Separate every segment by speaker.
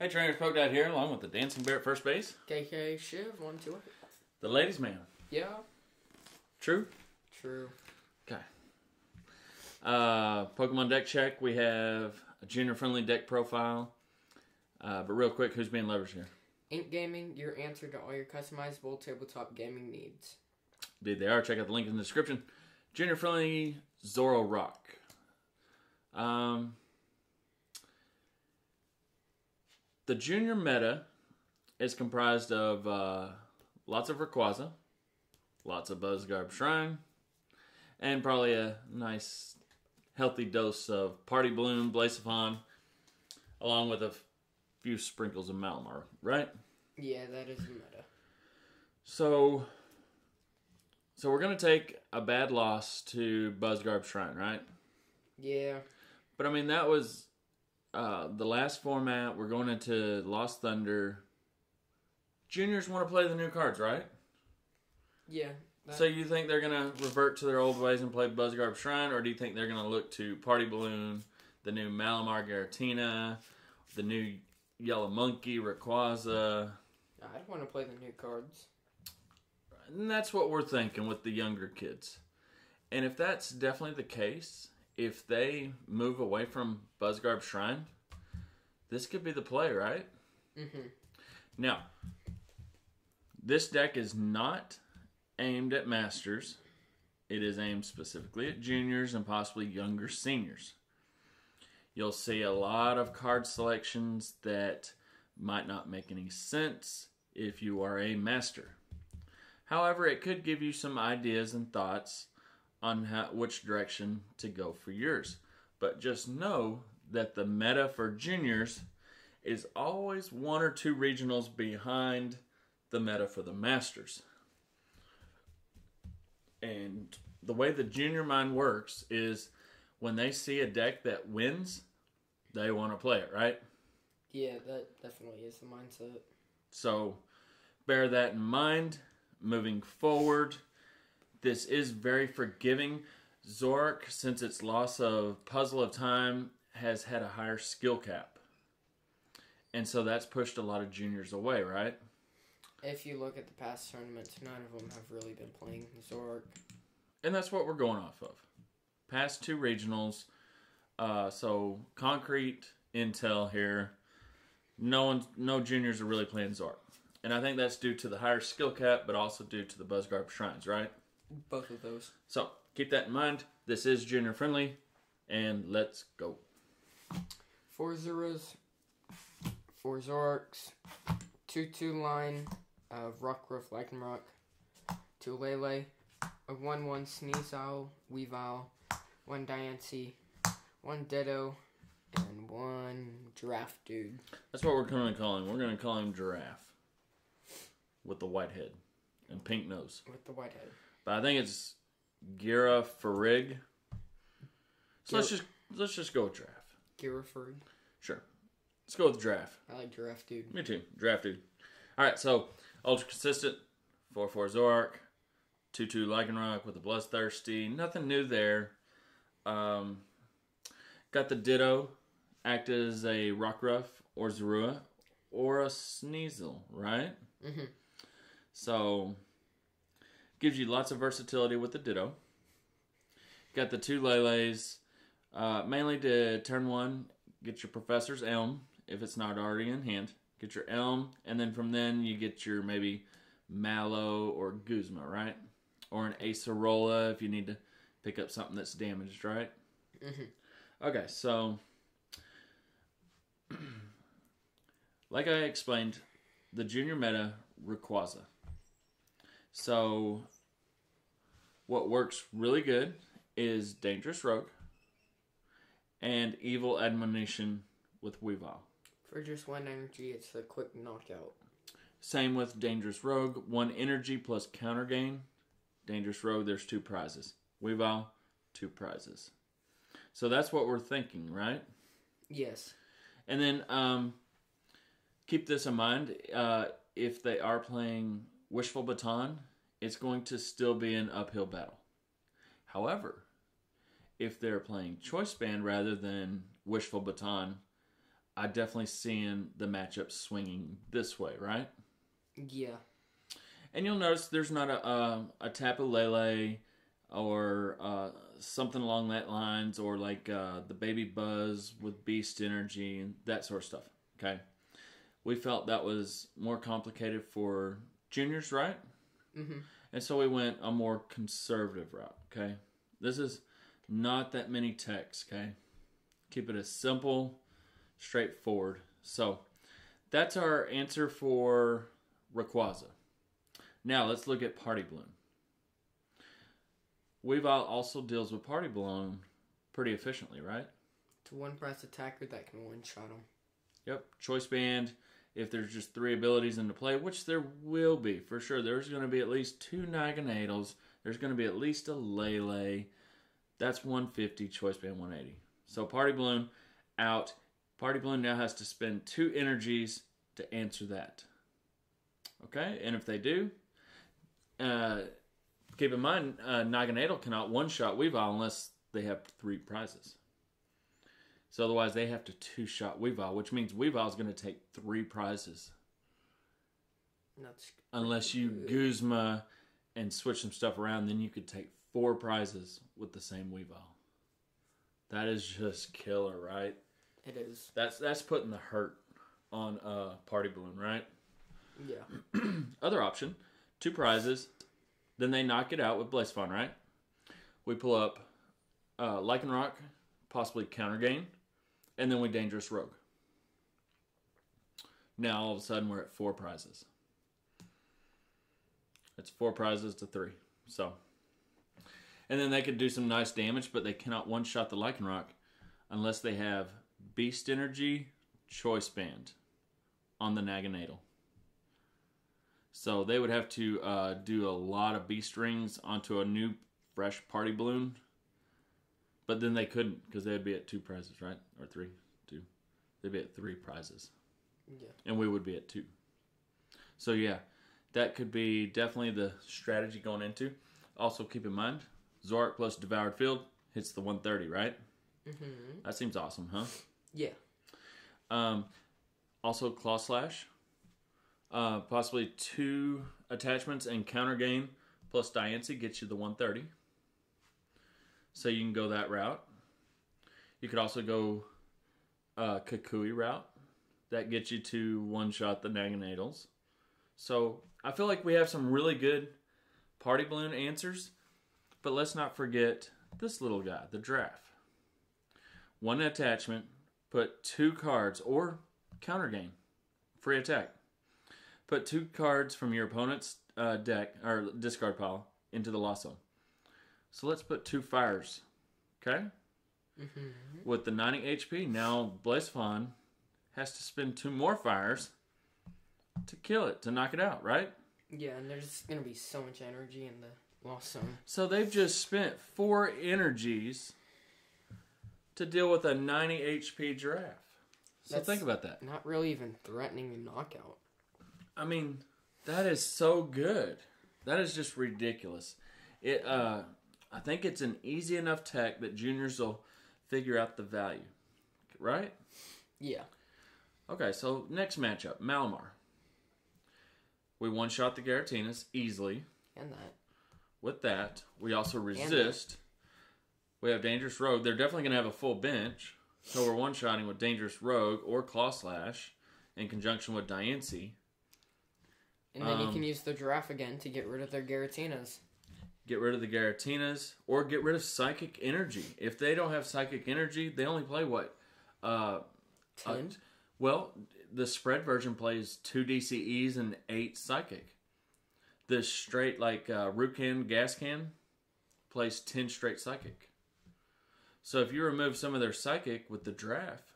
Speaker 1: Hey, Trainers, Poke Dad here, along with the Dancing Bear at first base.
Speaker 2: KK Shiv, 1, 2.
Speaker 1: The ladies' man.
Speaker 2: Yeah.
Speaker 1: True?
Speaker 2: True.
Speaker 1: Okay. Pokemon deck check. We have a junior-friendly deck profile. But real quick, who's being leveraged here?
Speaker 2: Ink Gaming, your answer to all your customizable tabletop gaming needs.
Speaker 1: Indeed, they are. Check out the link in the description. Junior-friendly ZoroRock. The junior meta is comprised of lots of Rayquaza, lots of Buzzgarb Shrine, and probably a nice healthy dose of Party Bloom, Blacephalon, along with a few sprinkles of Malamar, right?
Speaker 2: Yeah, that is the meta.
Speaker 1: So we're going to take a bad loss to Buzzgarb Shrine, right?
Speaker 2: Yeah.
Speaker 1: But I mean, that was the last format. We're going into Lost Thunder. Juniors want to play the new cards, right?
Speaker 2: Yeah.
Speaker 1: So you think they're going to revert to their old ways and play Buzzgarb Shrine, or do you think they're going to look to Party Balloon, the new Malamar Giratina, the new Yellow Monkey, Rayquaza?
Speaker 2: I don't want to play the new cards.
Speaker 1: And that's what we're thinking with the younger kids. And if that's definitely the case, if they move away from Buzzgarb Shrine, this could be the play, right?
Speaker 2: Mm-hmm.
Speaker 1: Now, this deck is not aimed at masters. It is aimed specifically at juniors and possibly younger seniors. You'll see a lot of card selections that might not make any sense if you are a master. However, it could give you some ideas and thoughts on which direction to go for yours. But just know that the meta for juniors is always one or two regionals behind the meta for the masters. And the way the junior mind works is when they see a deck that wins, they want to play it, right?
Speaker 2: Yeah, that definitely is the mindset.
Speaker 1: So bear that in mind moving forward. This is very forgiving. Zoroark, since its loss of Puzzle of Time, has had a higher skill cap. And so that's pushed a lot of juniors away, right?
Speaker 2: If you look at the past tournaments, none of them have really been playing Zoroark.
Speaker 1: And that's what we're going off of. Past two regionals. So concrete intel here. No juniors are really playing Zoroark. And I think that's due to the higher skill cap, but also due to the Buzzgarb Shrines, right?
Speaker 2: Both of those.
Speaker 1: So keep that in mind. This is junior friendly, and let's go.
Speaker 2: 4 zeros, 4 Zoroarks, 2/2 line of Rockruff Lycanroc, 2 Lele, a 1/1 Sneasel, Weavile, 1 Diancie, 1 Ditto, and 1 Giraffe Dude.
Speaker 1: That's what we're going to call him. We're going to call him Giraffe with the white head and pink nose.
Speaker 2: With the white head.
Speaker 1: But I think it's Gira Farig. So let's just go with Giraffe.
Speaker 2: Girafarig.
Speaker 1: Sure. Let's go with Giraffe.
Speaker 2: I like Giraffe Dude.
Speaker 1: Me too. Giraffe Dude. Alright, so ultra consistent. 4/4 Zoroark. 2/2 Lycanroc with a Bloodthirsty. Nothing new there. Got the Ditto. Act as a Rockruff or Zorua or a Sneasel, right?
Speaker 2: Mm-hmm.
Speaker 1: So gives you lots of versatility with the Ditto. Got the 2 Leles, mainly to turn 1, get your Professor's Elm, if it's not already in hand. Get your Elm, and then from then you get your maybe Mallow or Guzma, right? Or an Acerola if you need to pick up something that's damaged, right?
Speaker 2: Mm-hmm.
Speaker 1: Okay, so like I explained, the junior meta, Rayquaza. So what works really good is Dangerous Rogue and Evil Admonition with Weavile.
Speaker 2: For just 1 energy, it's a quick knockout.
Speaker 1: Same with Dangerous Rogue. 1 energy plus counter gain. Dangerous Rogue, there's 2 prizes. Weavile, 2 prizes. So that's what we're thinking, right?
Speaker 2: Yes.
Speaker 1: And then keep this in mind. If they are playing Wishful Baton, it's going to still be an uphill battle. However, if they're playing Choice Band rather than Wishful Baton, I definitely seeing the matchup swinging this way, right?
Speaker 2: Yeah.
Speaker 1: And you'll notice there's not a Tapu Lele or something along that lines, or like the Baby Buzz with Beast Energy and that sort of stuff. Okay, we felt that was more complicated for juniors, right?
Speaker 2: Mm-hmm.
Speaker 1: And so we went a more conservative route. Okay, this is not that many techs. Okay, keep it as simple, straightforward. So that's our answer for Rayquaza. Now let's look at Party Balloon. Weavile also deals with Party Balloon pretty efficiently, right?
Speaker 2: It's a one-price attacker that can one-shot them.
Speaker 1: Yep. Choice Band, if there's just 3 abilities into play, which there will be, for sure. There's going to be at least 2 Naganadels. There's going to be at least a Lele. That's 150, Choice Band 180. So Party Balloon out. Party Balloon now has to spend 2 energies to answer that. Okay? And if they do, keep in mind, Naganadel cannot one-shot Weavile unless they have 3 prizes. So otherwise, they have to 2-shot Weavile, which means Weavile is going to take 3 prizes.
Speaker 2: That's
Speaker 1: unless you Guzma and switch some stuff around, then you could take 4 prizes with the same Weavile. That is just killer, right?
Speaker 2: It is.
Speaker 1: That's putting the hurt on Party Balloon, right?
Speaker 2: Yeah.
Speaker 1: Other option, 2 prizes. Then they knock it out with Blazephon, right? We pull up Lycanroc, possibly Counter Gain, and then we Dangerous Rogue. Now all of a sudden we're at 4 prizes. It's 4 prizes to 3. So, and then they could do some nice damage, but they cannot one-shot the Lycanroc unless they have Beast Energy, Choice Band on the Naganadel. So they would have to do a lot of Beast Rings onto a new, fresh Party Balloon. But then they couldn't, because they'd be at 2 prizes, right? Or 3. 2. They'd be at 3 prizes.
Speaker 2: Yeah.
Speaker 1: And we would be at 2. So yeah, that could be definitely the strategy going into. Also keep in mind, Zoroark plus Devoured Field hits the 130, right?
Speaker 2: Mm-hmm.
Speaker 1: That seems awesome, huh?
Speaker 2: Yeah.
Speaker 1: Also Claw Slash. Possibly 2 attachments and Counter Gain plus Diancie gets you the 130. So you can go that route. You could also go Kukui route. That gets you to one-shot the Naganadels. So I feel like we have some really good Party Balloon answers. But let's not forget this little guy, the Giraffe. 1 attachment, put 2 cards, or Counter Gain, free attack. Put 2 cards from your opponent's deck, or discard pile, into the lasso. So let's put 2 fires, okay?
Speaker 2: Mm-hmm.
Speaker 1: With the 90 HP, now Blazephon has to spend 2 more fires to kill it, to knock it out, right?
Speaker 2: Yeah, and there's going to be so much energy in the Lost Zone.
Speaker 1: So they've just spent 4 energies to deal with a 90 HP Giraffe. So
Speaker 2: That's
Speaker 1: think about that.
Speaker 2: Not really even threatening a knockout.
Speaker 1: I mean, that is so good. That is just ridiculous. I think it's an easy enough tech that juniors will figure out the value. Right?
Speaker 2: Yeah.
Speaker 1: Okay, so next matchup, Malamar. We one-shot the Garatinas easily.
Speaker 2: And that.
Speaker 1: With that, we also resist. We have Dangerous Rogue. They're definitely going to have a full bench. So we're one-shotting with Dangerous Rogue or Claw Slash in conjunction with Diancie.
Speaker 2: And then you can use the Giraffe again to get rid of their Garatinas.
Speaker 1: Get rid of the Garatinas, or get rid of Psychic Energy. If they don't have Psychic Energy, they only play what?
Speaker 2: 10?
Speaker 1: Well, the spread version plays 2 DCEs and 8 Psychic. The straight, like, Root Can, Gas Can, plays 10 straight Psychic. So if you remove some of their Psychic with the Giraffe,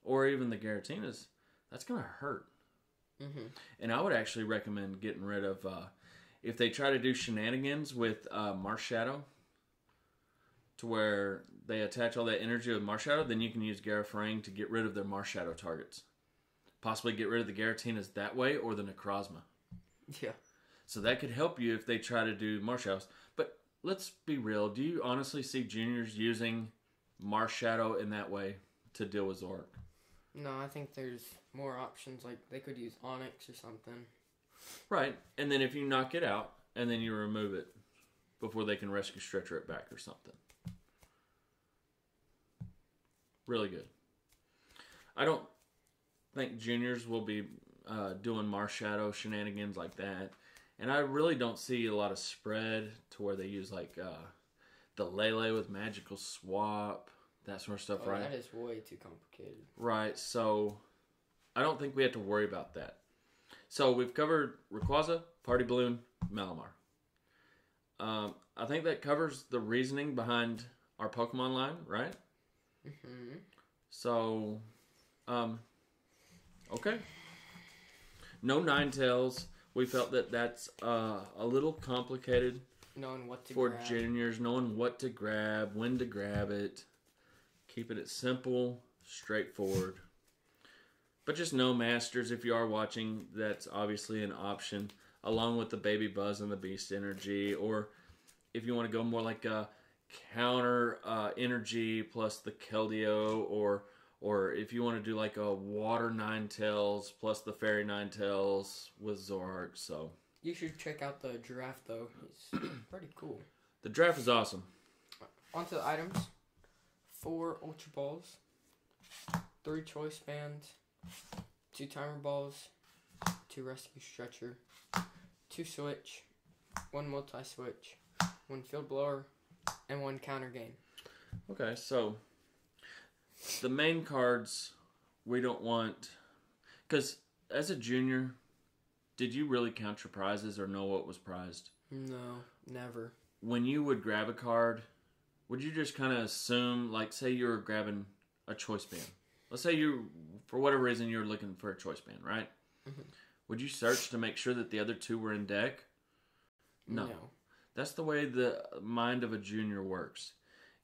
Speaker 1: or even the Garatinas, that's going to hurt.
Speaker 2: Mm-hmm.
Speaker 1: And I would actually recommend getting rid of, if they try to do shenanigans with Marshadow, to where they attach all that energy with Marshadow, then you can use Garafrang to get rid of their Marshadow targets. Possibly get rid of the Garatinas that way, or the Necrozma.
Speaker 2: Yeah.
Speaker 1: So that could help you if they try to do Marshadows. But let's be real. Do you honestly see juniors using Marshadow in that way to deal with Zoroark?
Speaker 2: No, I think there's more options. Like they could use Onyx or something.
Speaker 1: Right, and then if you knock it out, and then you remove it before they can rescue stretcher it back or something. Really good. I don't think juniors will be doing Marshadow shenanigans like that. And I really don't see a lot of spread to where they use like the Lele with magical swap, that sort of stuff, right?
Speaker 2: That is way too complicated.
Speaker 1: Right, so I don't think we have to worry about that. So we've covered Rayquaza, Party Balloon, Malamar. I think that covers the reasoning behind our Pokemon line, right?
Speaker 2: Mm-hmm.
Speaker 1: So, okay. No Ninetales. We felt that that's a little complicated
Speaker 2: Knowing what to
Speaker 1: for
Speaker 2: grab.
Speaker 1: juniors, knowing what to grab, when to grab it. Keeping it simple, straightforward. But just know, Masters, if you are watching, that's obviously an option, along with the Baby Buzz and the Beast Energy. Or if you want to go more like a counter energy plus the Keldeo, or if you want to do like a Water Ninetales plus the Fairy Ninetales with Zoroark. So
Speaker 2: You should check out the giraffe, though. He's pretty cool.
Speaker 1: the draft is awesome.
Speaker 2: On to the items. 4 Ultra Balls. 3 Choice Bands. 2 Timer Balls. 2 Rescue Stretcher. 2 Switch. 1 Multi-Switch. 1 Field Blower. And 1 Counter Gain.
Speaker 1: Okay, so the main cards we don't want, because as a junior, did you really count your prizes or know what was prized?
Speaker 2: No, never.
Speaker 1: When you would grab a card, would you just kind of assume, like, say you were grabbing a choice band. Let's say you, for whatever reason, you were looking for a choice band, right?
Speaker 2: Mm-hmm.
Speaker 1: Would you search to make sure that the other 2 were in deck? No. That's the way the mind of a junior works.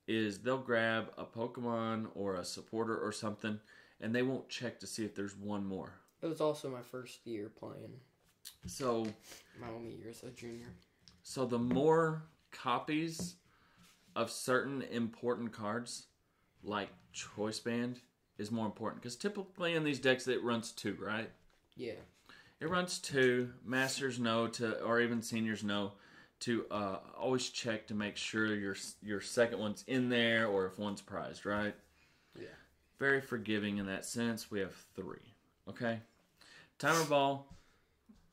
Speaker 1: Is they'll grab a Pokemon or a supporter or something, and they won't check to see if there's one more.
Speaker 2: It was also my first year playing.
Speaker 1: So
Speaker 2: My only year as a junior.
Speaker 1: So the more copies of certain important cards, like Choice Band, is more important. Because typically in these decks it runs 2, right?
Speaker 2: Yeah.
Speaker 1: It runs 2. Masters know to, or even seniors know to always check to make sure your second one's in there, or if one's prized, right?
Speaker 2: Yeah.
Speaker 1: Very forgiving in that sense. We have 3. Okay? Timer Ball.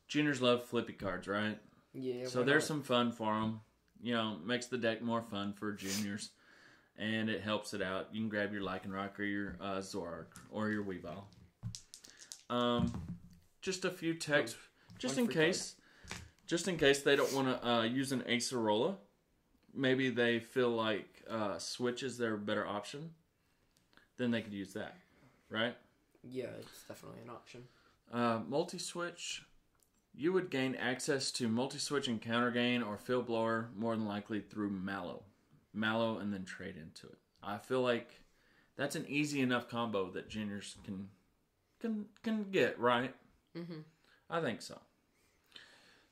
Speaker 1: Juniors love flippy cards, right?
Speaker 2: Yeah.
Speaker 1: So there's some fun for them. You know, makes the deck more fun for juniors. And it helps it out. You can grab your Lycanroc or your Zoroark or your Weavile. Just a few texts, just in case they don't want to use an Acerola. Maybe they feel like Switch is their better option. Then they could use that, right?
Speaker 2: Yeah, it's definitely an option.
Speaker 1: Multi-switch, you would gain access to multi-switch and counter gain or field blower more than likely through Mallow, and then trade into it. I feel like that's an easy enough combo that juniors can get, right?
Speaker 2: Mm-hmm.
Speaker 1: I think so.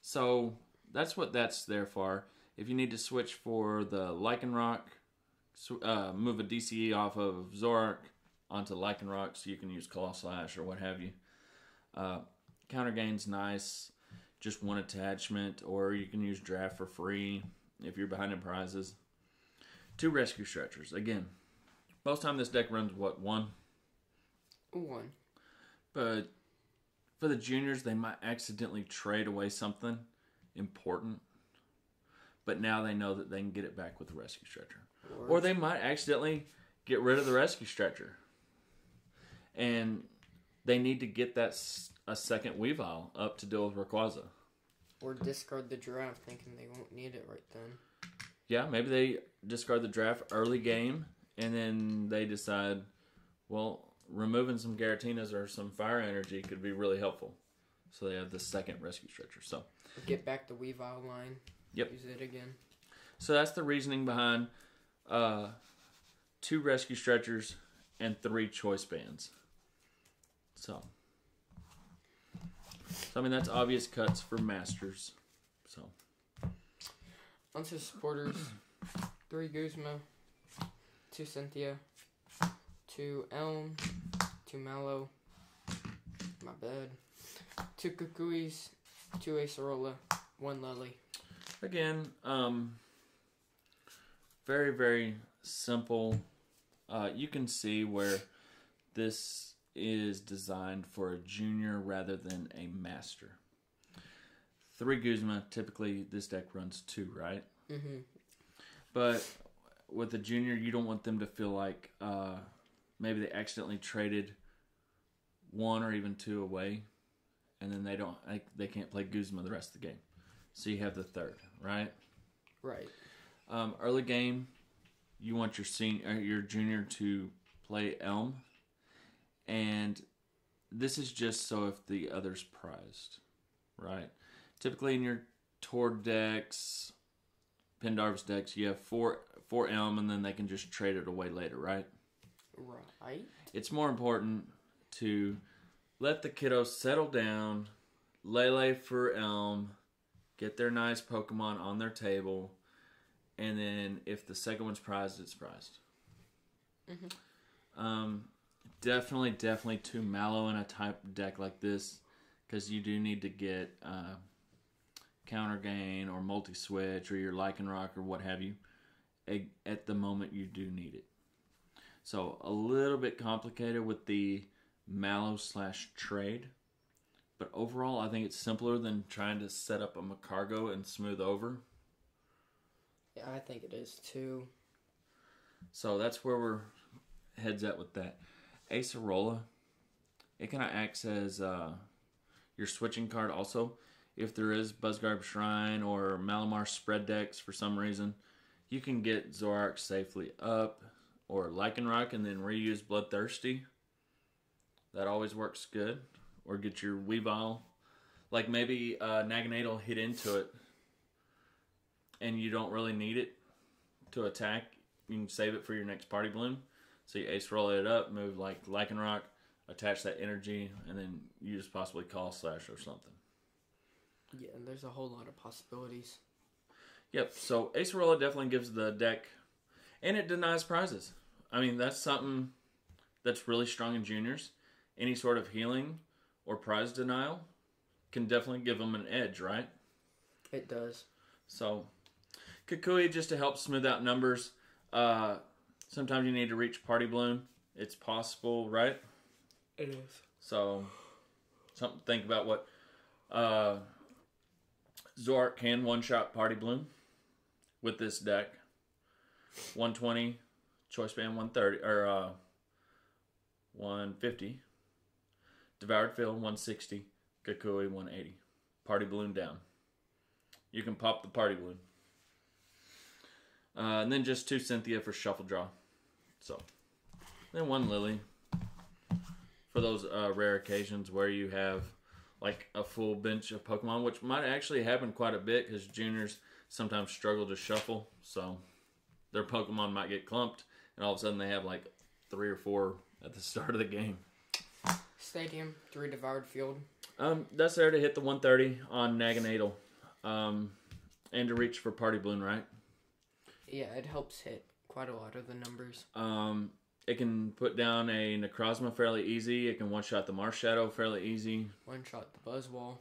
Speaker 1: So that's what that's there for. If you need to switch for the Lycanroc, move a DCE off of Zoroark onto Lycanroc so you can use Claw Slash or what have you. Counter gain's nice, just 1 attachment, or you can use draft for free if you're behind in prizes. 2 rescue stretchers. Again, most time this deck runs what, 1?
Speaker 2: 1.
Speaker 1: But for the juniors, they might accidentally trade away something important, but now they know that they can get it back with the rescue stretcher. Or they might accidentally get rid of the rescue stretcher, and they need to get that a second Weavile up to deal with Rayquaza.
Speaker 2: Or discard the giraffe thinking they won't need it right then.
Speaker 1: Yeah, maybe they discard the draft early game, and then they decide, well, removing some Garatinas or some Fire Energy could be really helpful. So they have the second rescue stretcher. So
Speaker 2: get back the Weavile line.
Speaker 1: Yep.
Speaker 2: Use it again.
Speaker 1: So that's the reasoning behind 2 rescue stretchers and 3 choice bands. So I mean, that's obvious cuts for Masters. So
Speaker 2: onto supporters. 3 Guzma, 2 Cynthia, 2 Elm, 2 Mallow. My bad. 2 Kukuis, 2 Acerola, 1 Lily.
Speaker 1: Again, very, very simple. You can see where this is designed for a junior rather than a master. 3 Guzma, typically this deck runs 2, right?
Speaker 2: Mm-hmm.
Speaker 1: But with a junior, you don't want them to feel like maybe they accidentally traded 1 or even 2 away, and then they can't play Guzma the rest of the game. So you have the 3rd, right?
Speaker 2: Right.
Speaker 1: Early game, you want your junior to play Elm, and this is just so if the other's prized, right? Typically in your Tord decks, Pendarvis decks, you have 4 Elm, and then they can just trade it away later, right?
Speaker 2: Right.
Speaker 1: It's more important to let the kiddos settle down, Lele for Elm, get their nice Pokemon on their table, and then if the second one's prized, it's prized.
Speaker 2: Mm-hmm.
Speaker 1: Definitely 2 Mallow in a type deck like this, because you do need to get counter gain or multi-switch or your Lycanroc or what have you. At the moment, you do need it. So a little bit complicated with the Mallow/trade. But overall, I think it's simpler than trying to set up a Macargo and smooth over.
Speaker 2: Yeah, I think it is too.
Speaker 1: So that's where we're heads at with that. Acerola, it kind of acts as your switching card also. If there is Buzzgarb Shrine or Malamar spread decks for some reason, you can get Zoroark safely up or Lycanroc and then reuse Bloodthirsty. That always works good. Or get your Weavile. Like maybe Naganadel will hit into it and you don't really need it to attack. You can save it for your next Party Bloom. So you Acerola it up, move like Lycanroc, attach that energy, and then you just possibly Call Slash or something.
Speaker 2: Yeah, and there's a whole lot of possibilities.
Speaker 1: Yep, so Acerola definitely gives the deck, and it denies prizes. I mean, that's something that's really strong in juniors. Any sort of healing or prize denial can definitely give them an edge, right?
Speaker 2: It does.
Speaker 1: So, Kukui, just to help smooth out numbers, sometimes you need to reach Party Bloom. It's possible, right?
Speaker 2: It is.
Speaker 1: So, something to think about what Zoroark can one-shot Party Bloom with this deck. 120, Choice Band 130, or 150. Devoured Field 160, Kukui 180. Party Balloon down. You can pop the Party Balloon. And then just 2 Cynthia for Shuffle Draw. So, then 1 Lily for those rare occasions where you have like a full bench of Pokemon, which might actually happen quite a bit because juniors sometimes struggle to shuffle. So, their Pokemon might get clumped and all of a sudden they have like 3 or 4 at the start of the game.
Speaker 2: Stadium, 3 Devoured Field.
Speaker 1: That's there to hit the 130 on Naganadel. And to reach for Party Balloon, right?
Speaker 2: Yeah, it helps hit quite a lot of the numbers.
Speaker 1: It can put down a Necrozma fairly easy. It can one-shot the Marshadow fairly easy.
Speaker 2: One-shot the Buzzwole.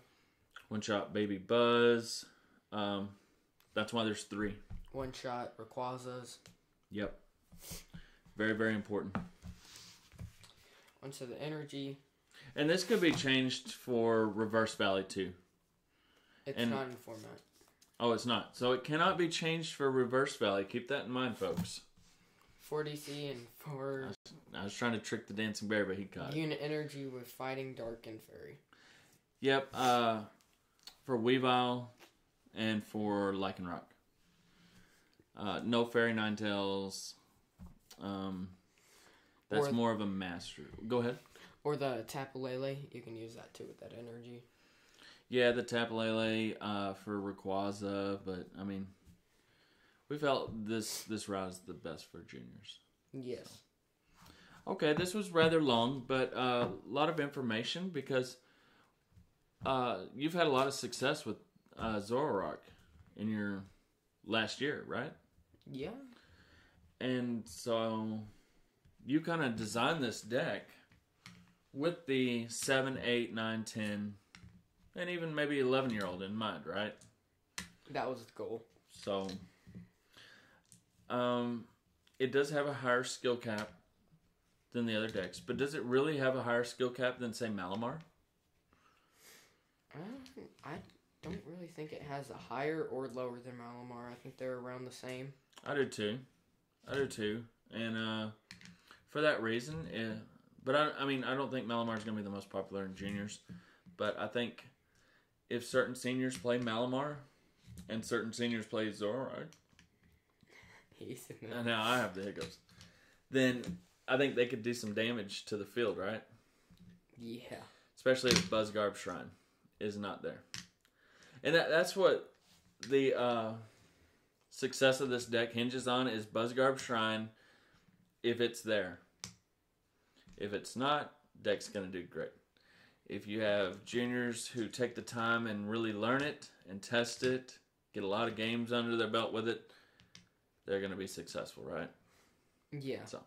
Speaker 1: One-shot Baby Buzz. That's why there's 3.
Speaker 2: One-shot Rayquazas.
Speaker 1: Yep. Very, very important.
Speaker 2: Onto the energy.
Speaker 1: And this could be changed for Reverse Valley too.
Speaker 2: It's not in format.
Speaker 1: Oh, it's not. So it cannot be changed for Reverse Valley. Keep that in mind, folks.
Speaker 2: 4 DC and 4...
Speaker 1: I was trying to trick the Dancing Bear, but he caught it.
Speaker 2: Unit energy with Fighting, Dark, and Fairy.
Speaker 1: Yep. For Weavile and for Lycanroc. No Fairy Ninetales. That's more of a master. Go ahead.
Speaker 2: Or the Tapu Lele. You can use that too with that energy.
Speaker 1: Yeah, the Tapu Lele for Rayquaza, but I mean, we felt this route is the best for juniors.
Speaker 2: Yes.
Speaker 1: So. Okay, this was rather long, but a lot of information because you've had a lot of success with ZoroRock in your last year, right?
Speaker 2: Yeah.
Speaker 1: And so you kind of designed this deck with the 7, 8, 9, 10, and even maybe 11-year-old in mind, right?
Speaker 2: That was the goal.
Speaker 1: So, it does have a higher skill cap than the other decks, but does it really have a higher skill cap than, say, Malamar?
Speaker 2: I don't really think it has a higher or lower than Malamar. I think they're around the same.
Speaker 1: I do too. And for that reason, but I mean, I don't think Malamar is going to be the most popular in juniors. But I think if certain seniors play Malamar and certain seniors play Zoro, and now I have the hiccups, then I think they could do some damage to the field, right?
Speaker 2: Yeah.
Speaker 1: Especially if Buzzgarb Shrine is not there. And that's what the success of this deck hinges on, is Buzzgarb Shrine if it's there. If it's not, deck's going to do great. If you have juniors who take the time and really learn it and test it, get a lot of games under their belt with it, they're going to be successful, right?
Speaker 2: Yeah.
Speaker 1: So,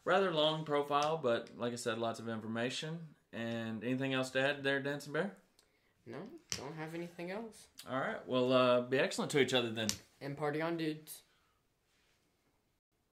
Speaker 1: rather long profile, but like I said, lots of information. And anything else to add there, Dancing Bear?
Speaker 2: No, don't have anything else.
Speaker 1: All right. Well, be excellent to each other then.
Speaker 2: And party on, dudes.